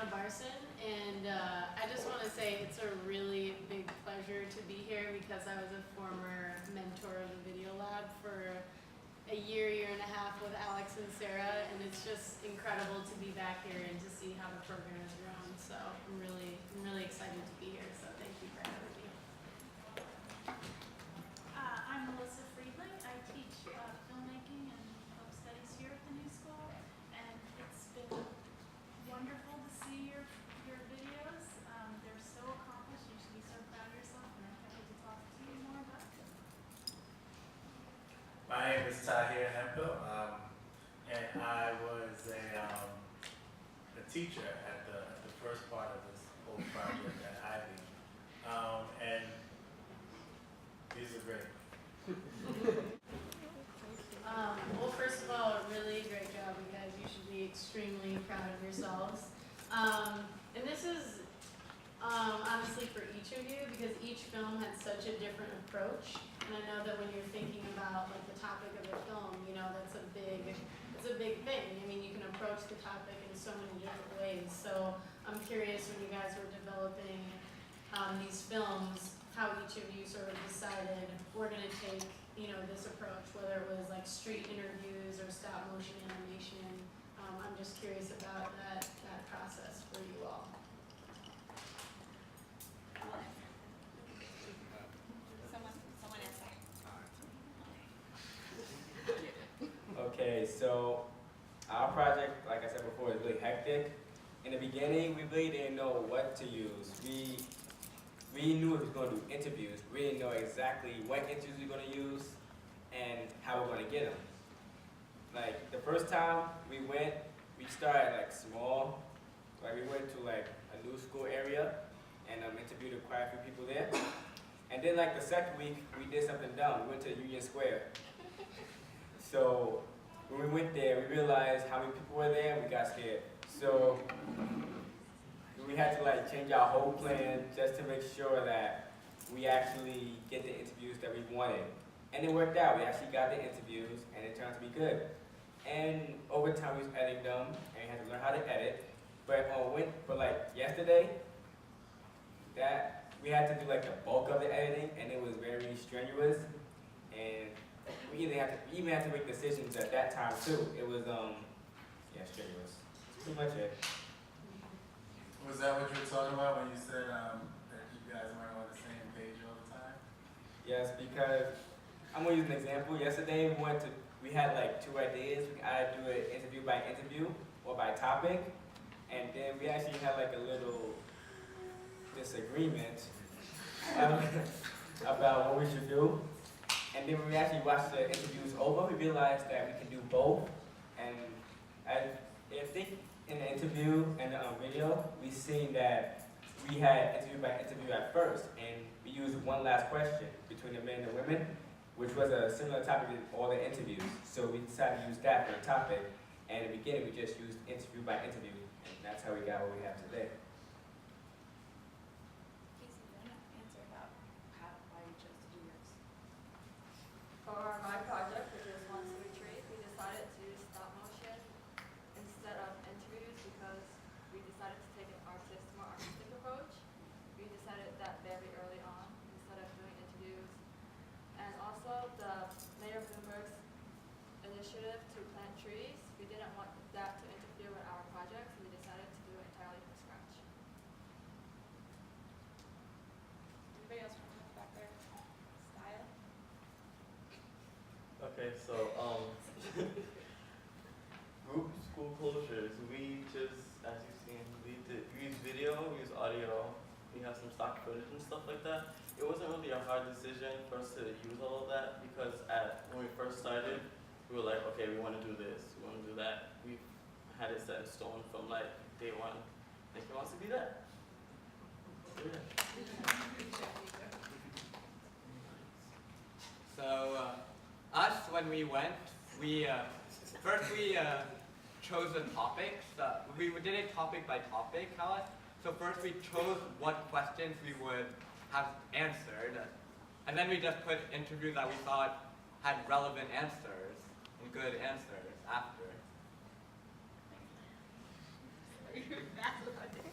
Anna Barson, and I just want to say it's a really big pleasure to be here because I was a former mentor of the Video Lab for a year and a half with Alex and Sarah, and it's just incredible to be back here and to see how the program has grown. So I'm really excited to be here. So thank you for having me. I'm Melissa Friedling. I teach filmmaking and film studies here at the New School, and it's been wonderful to see your videos. They're so accomplished. You should be so proud of yourself, and I can't wait to talk to you more about them. My name is Tahir Hemphill, and I was a teacher at the first part of this whole project at Ivy, and these are great. Well, first of all, really great job, you guys. You should be extremely proud of yourselves. And this is honestly for each of you, because each film had such a different approach. And I know that when you're thinking about like the topic of the film, you know, it's a big thing. I mean, you can approach the topic in so many different ways. So I'm curious, when you guys were developing these films, how each of you sort of decided we're going to take, you know, this approach, whether it was like street interviews or stop motion animation. I'm just curious about that process for you all. Someone answer. Okay, so our project, like I said before, is really hectic. In the beginning, we really didn't know what to use. We knew we was going to do interviews. We didn't know exactly what interviews we were going to use and how we're going to get them. Like the first time we went, we started like small. Like we went to like a new school area and interviewed quite a few people there. And then like the second week, we did something dumb. We went to Union Square. So when we went there, we realized how many people were there, and we got scared. So we had to like change our whole plan just to make sure that we actually get the interviews that we wanted. And it worked out. We actually got the interviews, and it turned out to be good. And over time, we was editing them, and we had to learn how to edit. But like yesterday, that we had to do like the bulk of the editing, and it was very strenuous. And we even had to make decisions at that time too. It was yeah, strenuous. That's pretty much it. Was that what you were talking about when you said that you guys weren't on the same page all the time? Yes, because I'm gonna use an example. Yesterday we had like two ideas. We could either do an interview by interview or by topic, and then we actually had like a little disagreement about what we should do. And then when we actually watched the interviews over, we realized that we can do both. And I think in the interview and the video, we seen that we had interview by interview at first, and we used one last question between the men and the women, which was a similar topic in all the interviews. So we decided to use that for the topic, and in the beginning we just used interview by interview, and that's how we got what we have today. Casey, do you want to answer about why you chose to do yours? For my project, which is One Sweet Treat, we decided to use stop motion instead of interviews because we decided to take more artistic approach. We decided that very early on instead of doing interviews. And also the Mayor Bloomberg's initiative to plant trees, we didn't want that to interfere with our project, so we decided to do it entirely from scratch. Anybody else want to talk about their style? Okay, so group school closures, we just, as you've seen, we use video, we use audio, we have some stock footage and stuff like that. It wasn't really a hard decision for us to use all of that because when we first started, we were like, okay, we want to do this, we want to do that. We had it set in stone from like day one. Nick wants to be that. So, yeah. So us, when we went, we first chose the topics. We did it topic by topic, So first we chose what questions we would have answered, and then we just put interviews that we thought had relevant answers and good answers after. That's what I did.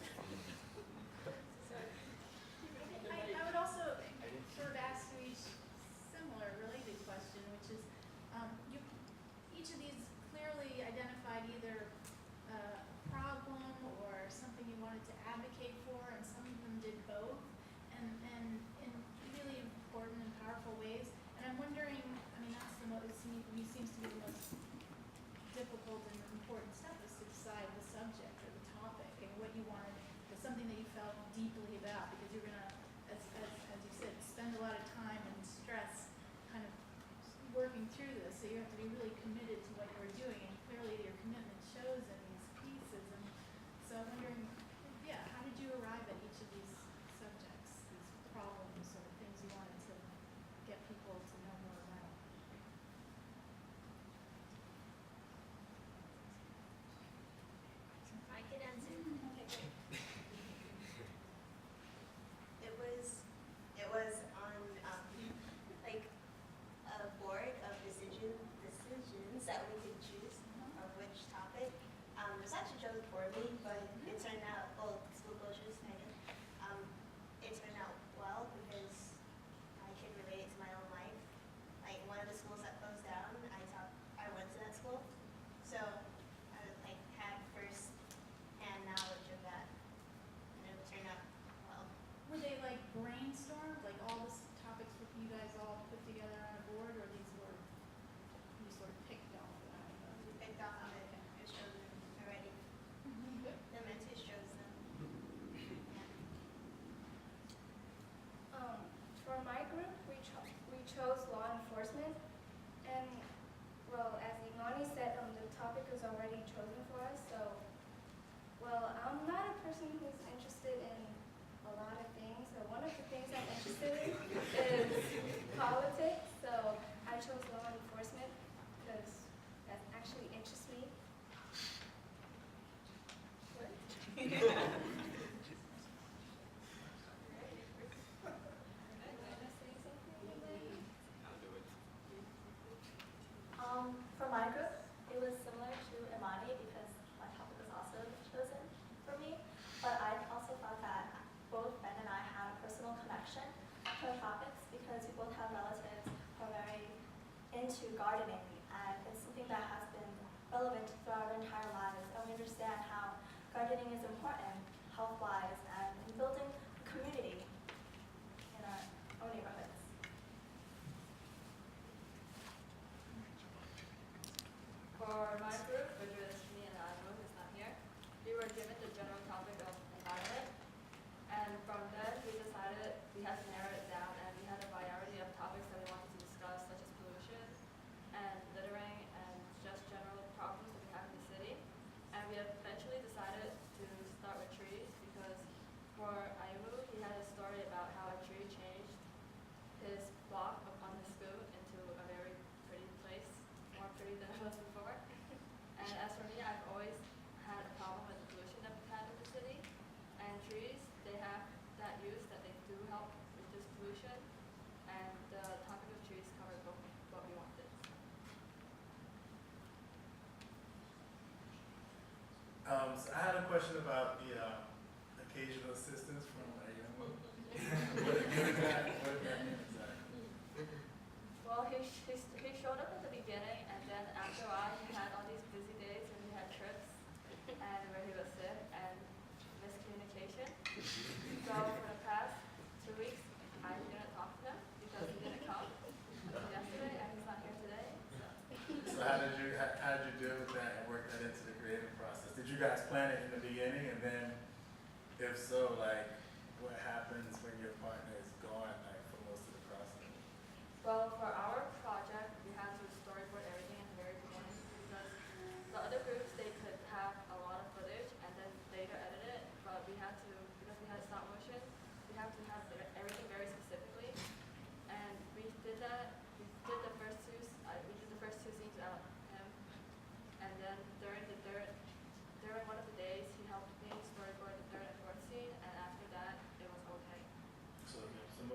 chose law enforcement, and well, as Imani said, the topic was already chosen for us, so, well, I'm not a person who's interested in a lot of things, so one of the things I'm interested in is politics, so I chose law enforcement because that actually interests me. What? For my group, it was similar to Imani because my topic was also chosen for me. But I also thought that both Ben and I had a personal connection to our topics because we both have relatives who are very into gardening, and it's something that has been relevant throughout our entire lives. And we understand how gardening is important health-wise and in building a community in our own neighborhoods. For my group, which was me and Anu, who's not here, we were given the general topic of environment, and from then we decided we had to narrow it down, and we had a variety of topics that we wanted to discuss, such as pollution and littering and just general problems that we have in the city. And we eventually decided to start with trees because for Ayumu, he had a story about how a tree changed his block upon his school into a very pretty place, more pretty than it was before. And as for me, I've always had a problem with the pollution that we've had in the city. And trees, they have that use that they do help reduce pollution. And the topic of trees covered both what we wanted. So I had a question about the occasional assistance from Ayumu. What did that mean exactly? Well, he showed up at the beginning, and then after a while, he had all these busy days when he had trips, and where he was sick, and miscommunication. So for the past 2 weeks, I didn't talk to him because he didn't come yesterday, and he's not here today. So how did you deal with that and work that into the creative process? Did you guys plan it in the beginning, and then if so, like what happens when your partner is gone, like for most of the process? Well, for our project, we had to storyboard everything at the very beginning because the other groups, they could have a lot of footage and then later edit it, but we had to, because we had stop motion, we have to have everything